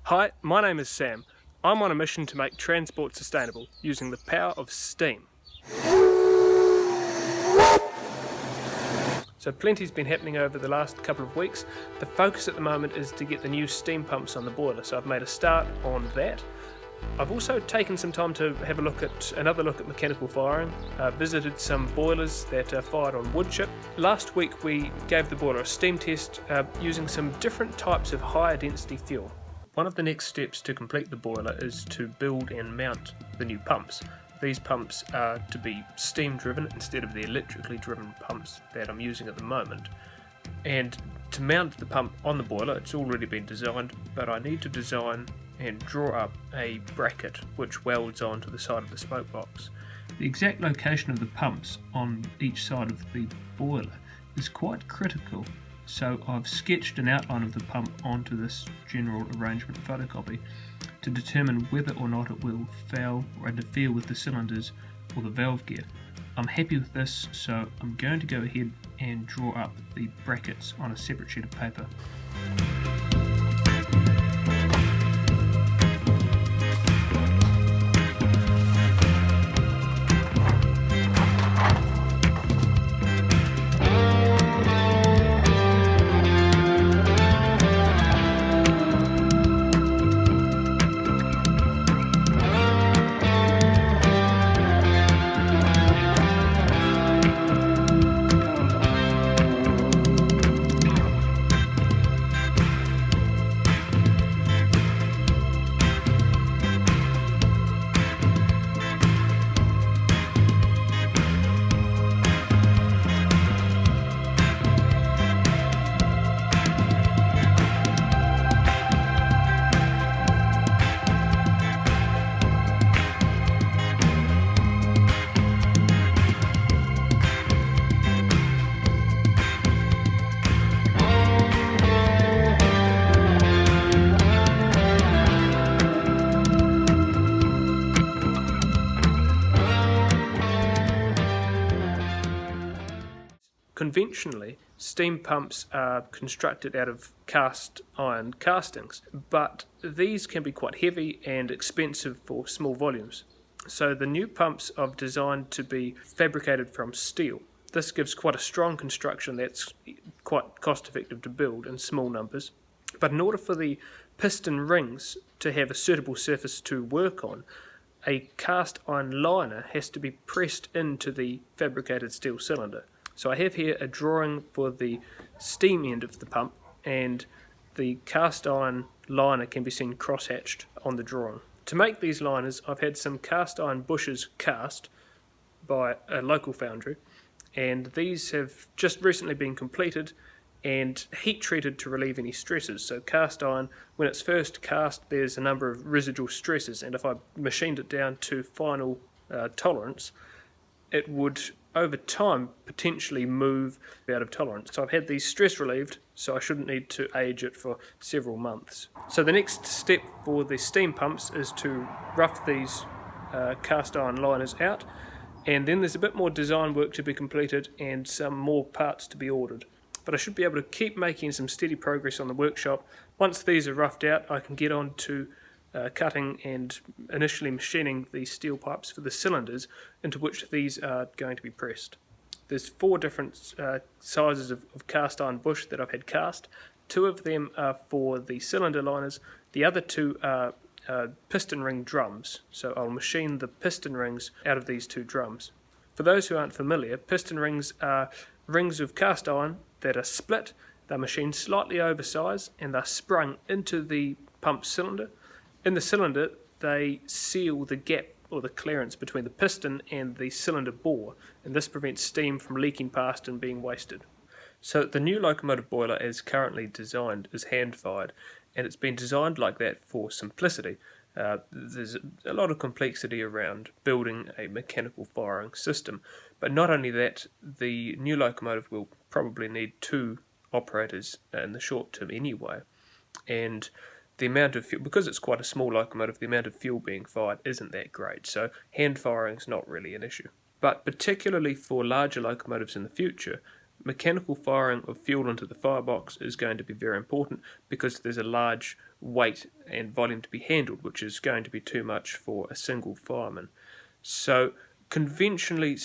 Hi, my name is Sam. I'm on a mission to make transport sustainable using the power of steam. So plenty's been happening over the last couple of weeks. The focus at the moment is to get the new steam pumps on the boiler, so I've made a start on that. I've also taken some time to have another look at mechanical firing, visited some boilers that are fired on wood chip. Last week we gave the boiler a steam test using some different types of higher density fuel. One of the next steps to complete the boiler is to build and mount the new pumps. These pumps are to be steam driven instead of the electrically driven pumps that I'm using at the moment. And to mount the pump on the boiler, it's already been designed, but I need to design and draw up a bracket which welds onto the side of the smoke box. The exact location of the pumps on each side of the boiler is quite critical, so I've sketched an outline of the pump onto this general arrangement photocopy to determine whether or not it will foul or interfere with the cylinders or the valve gear. I'm happy with this, so I'm going to go ahead and draw up the brackets on a separate sheet of paper. Conventionally, steam pumps are constructed out of cast iron castings, but these can be quite heavy and expensive for small volumes. So the new pumps are designed to be fabricated from steel. This gives quite a strong construction that's quite cost effective to build in small numbers. But in order for the piston rings to have a suitable surface to work on, a cast iron liner has to be pressed into the fabricated steel cylinder. So I have here a drawing for the steam end of the pump, and the cast iron liner can be seen cross-hatched on the drawing. To make these liners, I've had some cast iron bushes cast by a local foundry, and these have just recently been completed and heat treated to relieve any stresses. So cast iron, when it's first cast, there's a number of residual stresses, and if I machined it down to final tolerance, it would over time potentially move out of tolerance. So I've had these stress relieved, so I shouldn't need to age it for several months. So the next step for the steam pumps is to rough these cast iron liners out, and then there's a bit more design work to be completed and some more parts to be ordered. But I should be able to keep making some steady progress on the workshop. Once these are roughed out, I can get on to cutting and initially machining the steel pipes for the cylinders into which these are going to be pressed. There's 4 different sizes of cast iron bush that I've had cast. 2 of them are for the cylinder liners, the other 2 are piston ring drums, so I'll machine the piston rings out of these 2 drums. For those who aren't familiar, piston rings are rings of cast iron that are split, they're machined slightly oversized, and they're sprung into the pump cylinder. In the cylinder, they seal the gap or the clearance between the piston and the cylinder bore, and this prevents steam from leaking past and being wasted. So the new locomotive boiler as currently designed is hand-fired, and it's been designed like that for simplicity. There's a lot of complexity around building a mechanical firing system, but not only that, the new locomotive will probably need 2 operators in the short term anyway, and the amount of fuel, because it's quite a small locomotive, the amount of fuel being fired isn't that great, so hand firing is not really an issue. But particularly for larger locomotives in the future, mechanical firing of fuel into the firebox is going to be very important because there's a large weight and volume to be handled, which is going to be too much for a single fireman. So conventionally,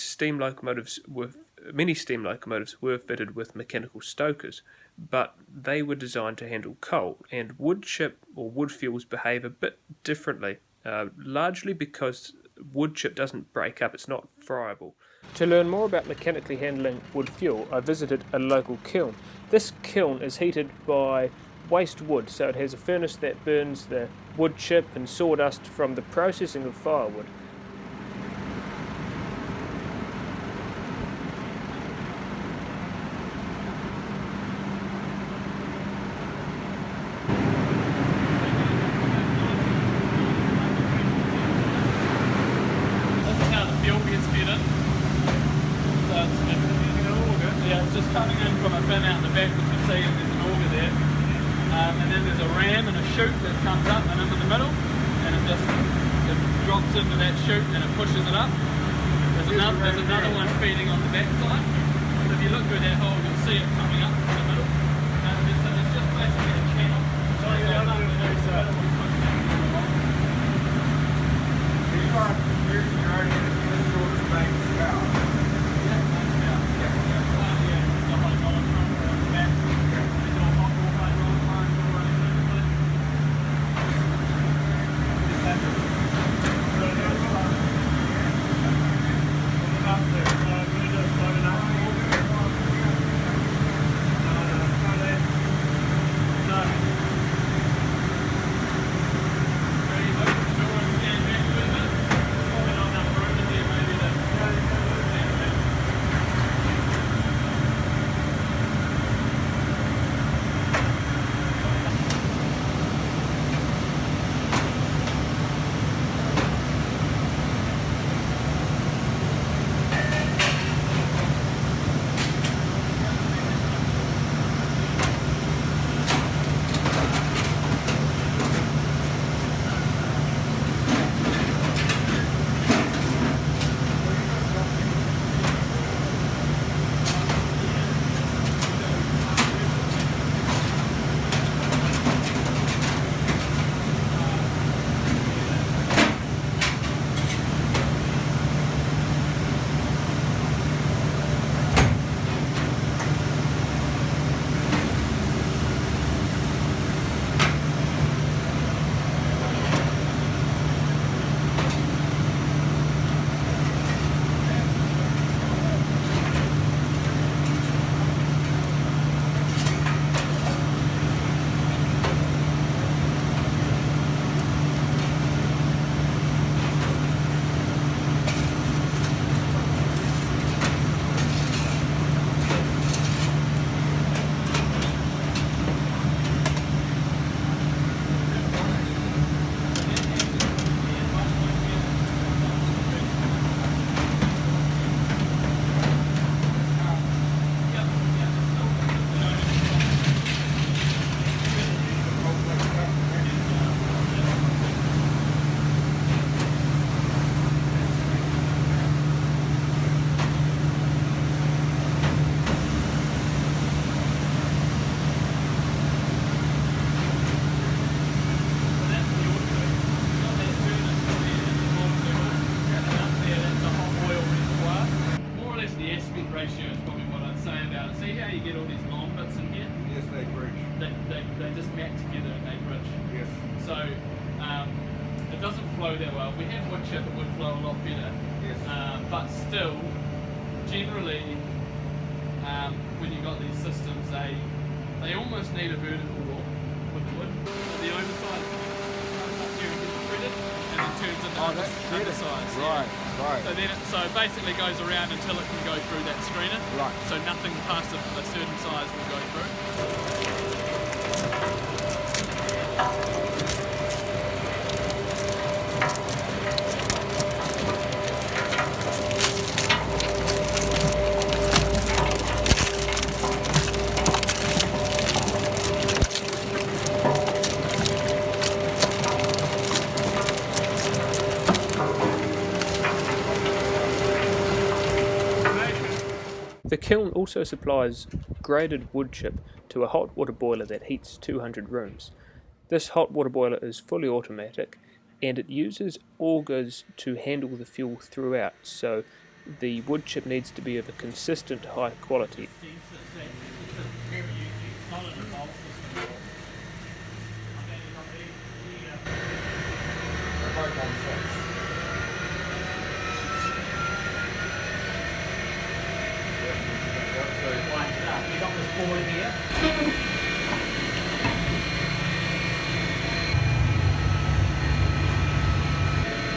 many steam locomotives were fitted with mechanical stokers, but they were designed to handle coal, and wood chip or wood fuels behave a bit differently, largely because wood chip doesn't break up, it's not friable. To learn more about mechanically handling wood fuel, I visited a local kiln. This kiln is heated by waste wood, so it has a furnace that burns the wood chip and sawdust from the processing of firewood. Just coming in from a bin out the back, which you see, and there's an auger there, and then there's a ram and a chute that comes up and into the middle, and it drops into that chute and it pushes it up. There's another one feeding on the back side. So if you look through that hole, you'll see it coming up in the middle. So it's just basically a channel. So you are using your own sort of bank power. They just mat together and they bridge. Yes. So it doesn't flow that well. If we had wood chip, it would flow a lot better. Yes. But still, generally, when you've got these systems, they almost need a vertical wall with the wood. The oversized comes up here and gets shredded, and then turns into undersized. Right, yeah. right. So basically goes around until it can go through that screener. Right. So nothing past a certain size will go through. The kiln also supplies graded wood chip to a hot water boiler that heats 200 rooms. This hot water boiler is fully automatic and it uses augers to handle the fuel throughout, so the wood chip needs to be of a consistent high quality.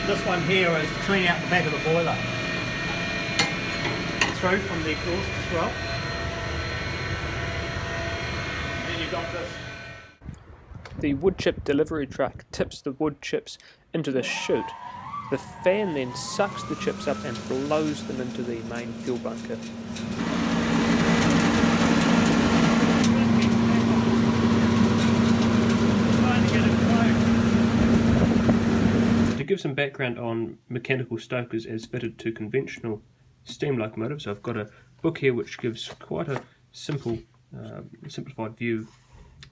This one here is to clean out the back of the boiler through from the exhaust as well. Then you've got this. The wood chip delivery truck tips the wood chips into the chute. The fan then sucks the chips up and blows them into the main fuel bunker. To give some background on mechanical stokers as fitted to conventional steam locomotives, I've got a book here which gives quite a simplified view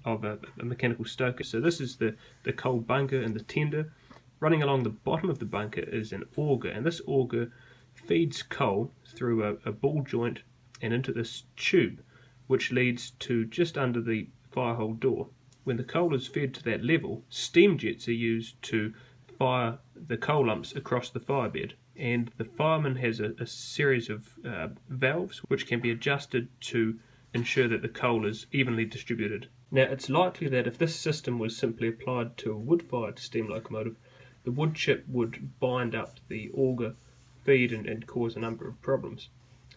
of a mechanical stoker. So this is the coal bunker and the tender. Running along the bottom of the bunker is an auger, and this auger feeds coal through a ball joint and into this tube, which leads to just under the firehole door. When the coal is fed to that level, steam jets are used to fire the coal lumps across the firebed, and the fireman has a series of valves which can be adjusted to ensure that the coal is evenly distributed. Now, it's likely that if this system was simply applied to a wood-fired steam locomotive, the wood chip would bind up the auger feed and cause a number of problems.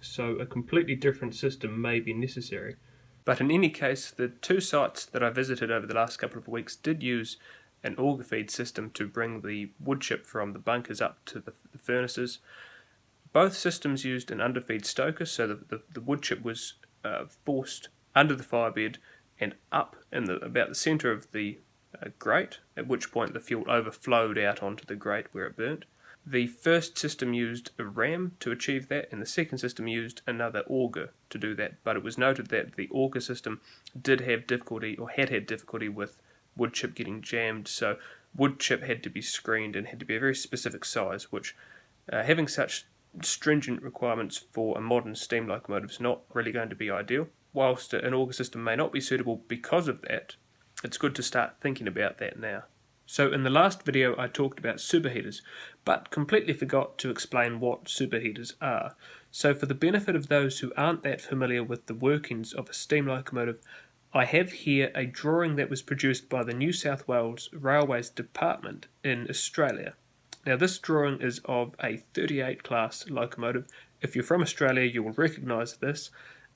So a completely different system may be necessary. But in any case, the two sites that I visited over the last couple of weeks did use an auger feed system to bring the wood chip from the bunkers up to the furnaces. Both systems used an underfeed stoker, so the wood chip was forced under the firebed and up in about the centre of the grate, at which point the fuel overflowed out onto the grate where it burnt. The first system used a ram to achieve that, and the second system used another auger to do that, but it was noted that the auger system did have difficulty, or had difficulty with wood chip getting jammed, so wood chip had to be screened and had to be a very specific size, which having such stringent requirements for a modern steam locomotive is not really going to be ideal. Whilst an auger system may not be suitable because of that, it's good to start thinking about that now. So in the last video I talked about superheaters, but completely forgot to explain what superheaters are. So for the benefit of those who aren't that familiar with the workings of a steam locomotive, I have here a drawing that was produced by the New South Wales Railways Department in Australia. Now this drawing is of a 38 class locomotive. If you're from Australia you will recognise this.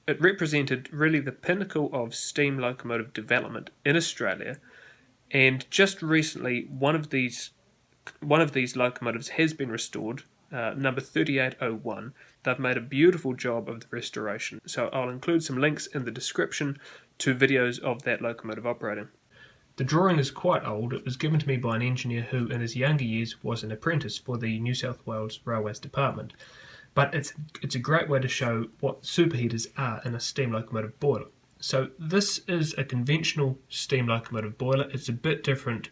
It represented really the pinnacle of steam locomotive development in Australia, and just recently one of these locomotives has been restored, number 3801. They've made a beautiful job of the restoration, so I'll include some links in the description to videos of that locomotive operating. The drawing is quite old. It was given to me by an engineer who in his younger years was an apprentice for the New South Wales Railways Department. But it's a great way to show what superheaters are in a steam locomotive boiler. So this is a conventional steam locomotive boiler. It's a bit different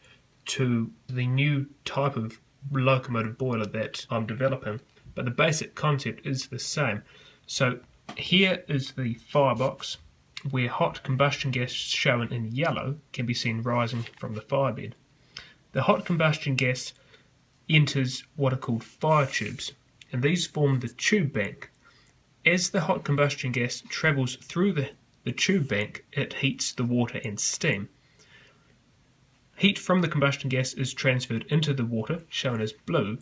to the new type of locomotive boiler that I'm developing, but the basic concept is the same. So here is the firebox, where hot combustion gas shown in yellow can be seen rising from the firebed. The hot combustion gas enters what are called fire tubes, and these form the tube bank. As the hot combustion gas travels through the tube bank, it heats the water and steam. Heat from the combustion gas is transferred into the water, shown as blue,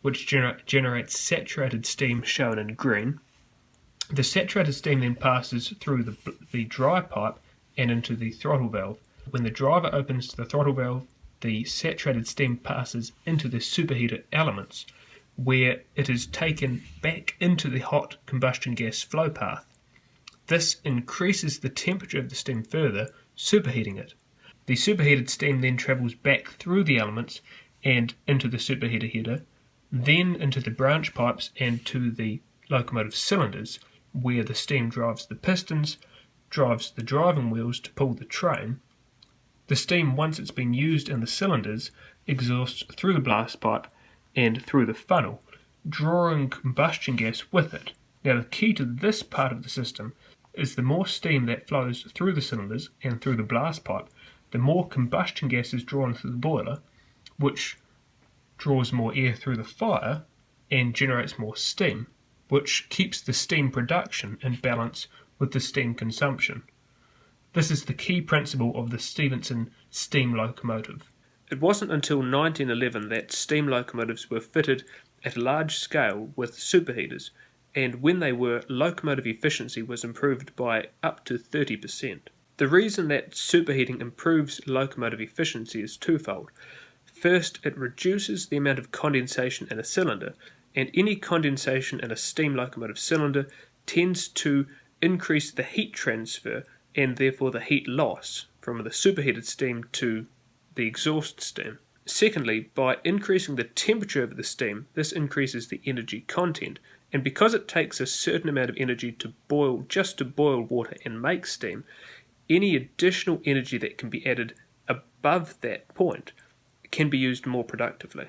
which generates saturated steam, shown in green. The saturated steam then passes through the dry pipe and into the throttle valve. When the driver opens the throttle valve, the saturated steam passes into the superheater elements, where it is taken back into the hot combustion gas flow path. This increases the temperature of the steam further, superheating it. The superheated steam then travels back through the elements and into the superheater header, then into the branch pipes and to the locomotive cylinders, where the steam drives the pistons, drives the driving wheels to pull the train. The steam, once it's been used in the cylinders, exhausts through the blast pipe and through the funnel, drawing combustion gas with it. Now the key to this part of the system is the more steam that flows through the cylinders and through the blast pipe, the more combustion gas is drawn through the boiler, which draws more air through the fire and generates more steam, which keeps the steam production in balance with the steam consumption. This is the key principle of the Stephenson steam locomotive. It wasn't until 1911 that steam locomotives were fitted at a large scale with superheaters, and when they were, locomotive efficiency was improved by up to 30%. The reason that superheating improves locomotive efficiency is twofold. First, it reduces the amount of condensation in a cylinder, and any condensation in a steam locomotive cylinder tends to increase the heat transfer and therefore the heat loss from the superheated steam to the exhaust steam. Secondly, by increasing the temperature of the steam, this increases the energy content, and because it takes a certain amount of energy to boil water and make steam, any additional energy that can be added above that point can be used more productively.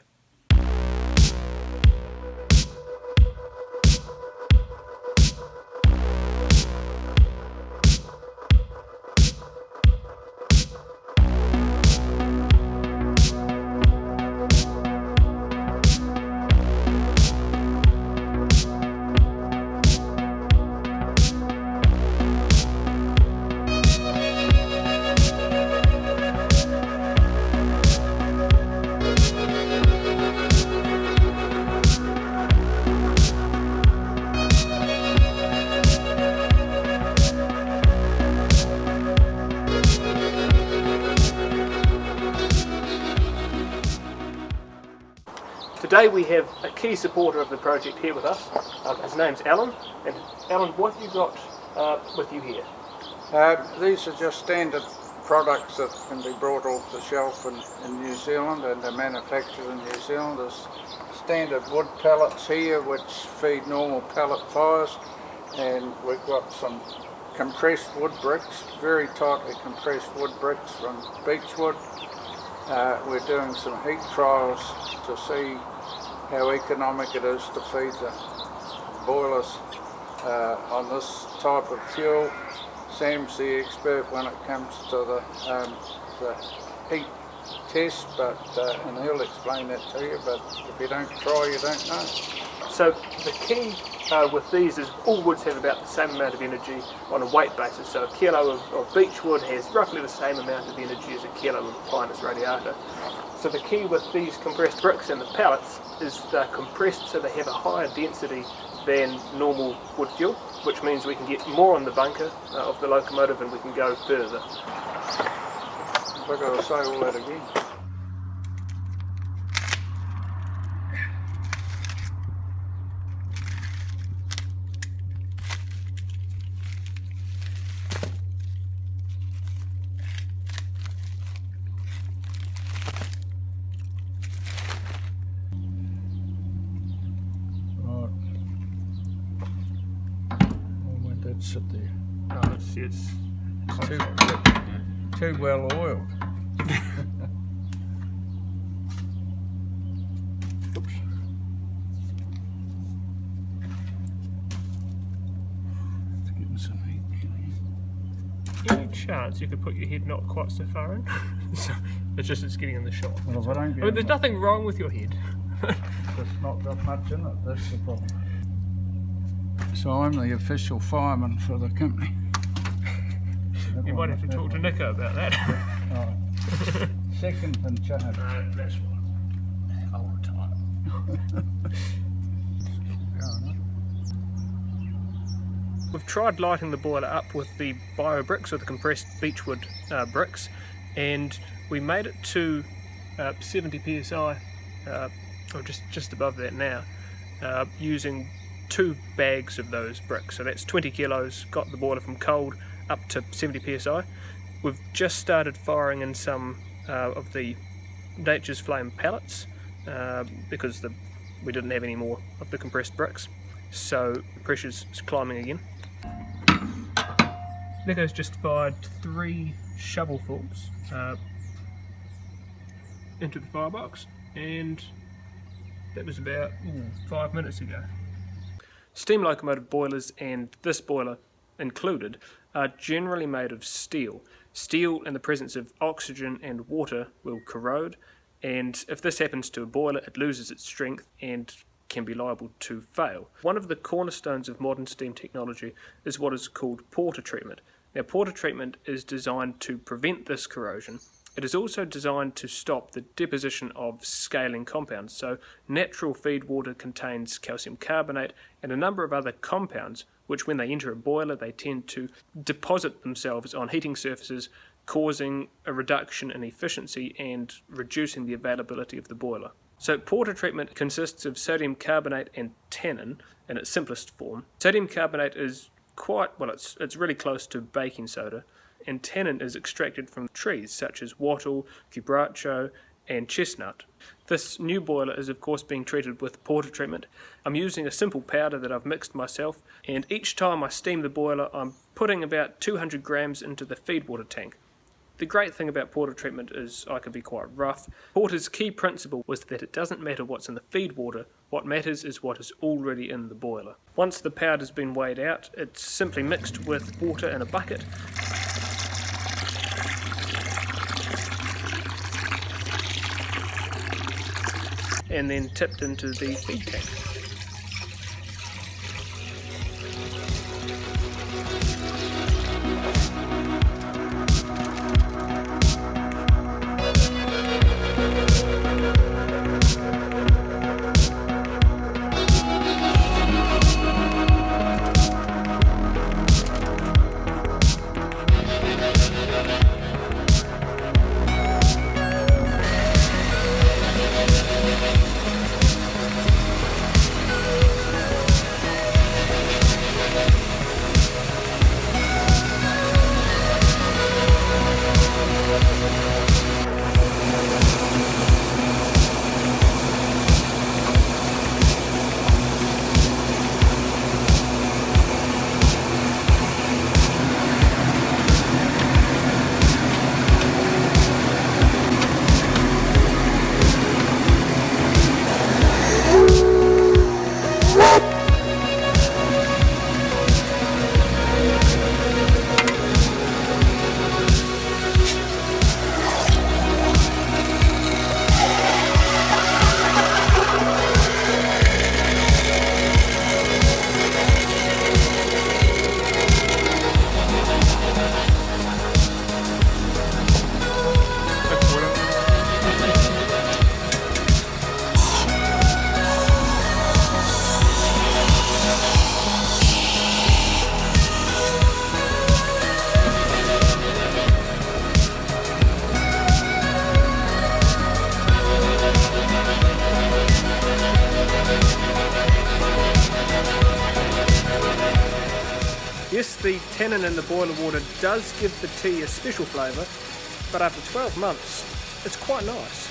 Today we have a key supporter of the project here with us. His name's Alan. And Alan, what have you got with you here? These are just standard products that can be brought off the shelf in New Zealand, and they're manufactured in New Zealand. There's standard wood pellets here which feed normal pellet fires, and we've got some compressed wood bricks, very tightly compressed wood bricks from beechwood. We're doing some heat trials to see how economic it is to feed the boilers on this type of fuel. Sam's the expert when it comes to the heat test, and he'll explain that to you, but if you don't try, you don't know. So the key with these is all woods have about the same amount of energy on a weight basis. So a kilo of beechwood has roughly the same amount of energy as a kilo of Pinus radiata. So the key with these compressed bricks and the pellets is they're compressed so they have a higher density than normal wood fuel, which means we can get more on the bunker of the locomotive and we can go further. I've got to say all that again. Sit there. Oh, it's Too well oiled. Oops. It's getting some heat. Any chance you could put your head not quite so far in? So it's getting in the shot. Well, if I don't get there's nothing wrong with your head. It's not got much in it, that's the problem. So I'm the official fireman for the company. You might have to talk to Nico about that. Right. Second in charge. That's one. All the time. We've tried lighting the boiler up with the bio bricks or the compressed beechwood bricks, and we made it to 70 psi, or just above that now, using 2 bags of those bricks. So that's 20 kilos, got the boiler from cold up to 70 psi. We've just started firing in some of the Nature's Flame pellets because we didn't have any more of the compressed bricks. So the pressure's climbing again. Nico's just fired 3 shovelfuls into the firebox, and that was about 5 minutes ago. Steam locomotive boilers, and this boiler included, are generally made of steel. Steel in the presence of oxygen and water will corrode, and if this happens to a boiler, it loses its strength and can be liable to fail. One of the cornerstones of modern steam technology is what is called porter treatment. Now, porter treatment is designed to prevent this corrosion. It is also designed to stop the deposition of scaling compounds. So natural feed water contains calcium carbonate and a number of other compounds which, when they enter a boiler, they tend to deposit themselves on heating surfaces, causing a reduction in efficiency and reducing the availability of the boiler. So porter treatment consists of sodium carbonate and tannin in its simplest form. Sodium carbonate is it's really close to baking soda, and tannin is extracted from trees such as wattle, cubracho and chestnut. This new boiler is of course being treated with porter treatment. I'm using a simple powder that I've mixed myself, and each time I steam the boiler I'm putting about 200 grams into the feed water tank. The great thing about porter treatment is I can be quite rough. Porter's key principle was that it doesn't matter what's in the feed water, what matters is what is already in the boiler. Once the powder's been weighed out, it's simply mixed with water in a bucket. And then tipped into the feed tank. Yes, the tannin in the boiler water does give the tea a special flavour, but after 12 months, it's quite nice.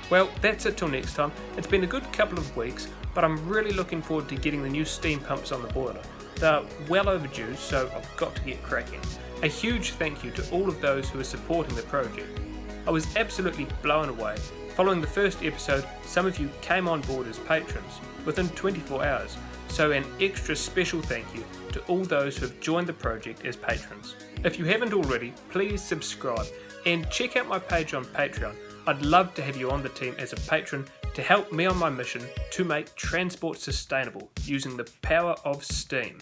Well, that's it till next time. It's been a good couple of weeks, but I'm really looking forward to getting the new steam pumps on the boiler. They're well overdue, so I've got to get cracking. A huge thank you to all of those who are supporting the project. I was absolutely blown away. Following the first episode, some of you came on board as patrons within 24 hours, so an extra special thank you to all those who have joined the project as patrons. If you haven't already, please subscribe and check out my page on Patreon. I'd love to have you on the team as a patron to help me on my mission to make transport sustainable using the power of steam.